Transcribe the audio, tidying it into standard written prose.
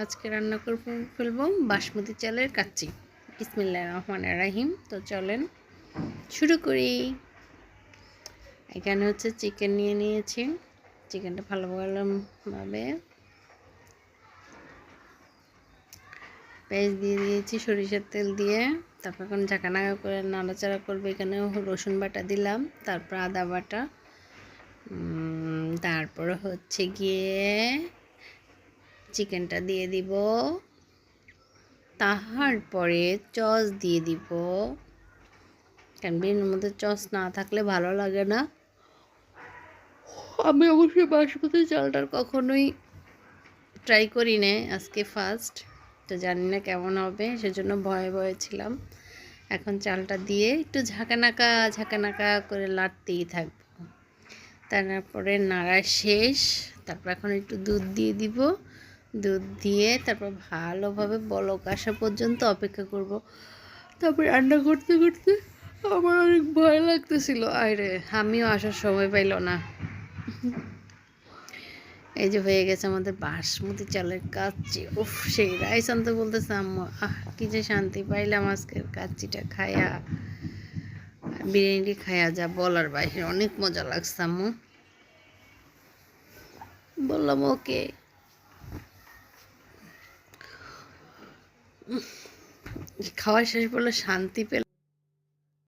আজকে রান্না করব ফেলবো বাসমতি চালের কাচ্চি। বিসমিল্লাহির রহমানির রহিম। তো চলেন শুরু করি। এখানে হচ্ছে চিকেন নিয়ে নিয়েছি। চিকেনটা ভালোভাবে পেঁয়াজ দিয়ে দিয়েছি সরিষার তেল দিয়ে। তারপর এখন ঝাঁকানাকা করে নাড়াচাড়া করবো। এখানে রসুন বাটা দিলাম, তারপর আদা বাটা, তারপর হচ্ছে গিয়ে চিকেনটা দিয়ে দিব। তারপরে চস দিয়ে দিব, কারণ বিরিয়ানির মধ্যে চস না থাকলে ভালো লাগে না। আমি অবশ্যই বাসমতি চালটার কখনোই ট্রাই করি না, আজকে ফার্স্ট। তো জানি না কেমন হবে, সেজন্য ভয়ে ভয়ে ছিলাম। এখন চালটা দিয়ে একটু ঝাঁকানাকা করে লাড়তেই থাকবো। তারপরে নাড়া শেষ। তারপর এখন একটু দুধ দিয়ে দিব। দুধ দিয়ে তারপর ভালোভাবে বলক আসা পর্যন্ত অপেক্ষা করব। তারপর রান্না করতে করতে আমার অনেক ভয় লাগতেছিল। আরে আমিও আসার সময় পাইল না। এই যে হয়ে গেছে আমাদের বাসমতি চালের কাচ্চি। উফ, সেই রাইস আনতে বলতেছে আম্মু। কি যে শান্তি পাইলাম আজকের কাচ্চিটা খায়া, বিরিয়ানিটি খায়া, যা বলার বাইরে। অনেক মজা লাগছে আম্মু। বললাম ওকে। খাওয়া শেষ বলে শান্তি পেলাম।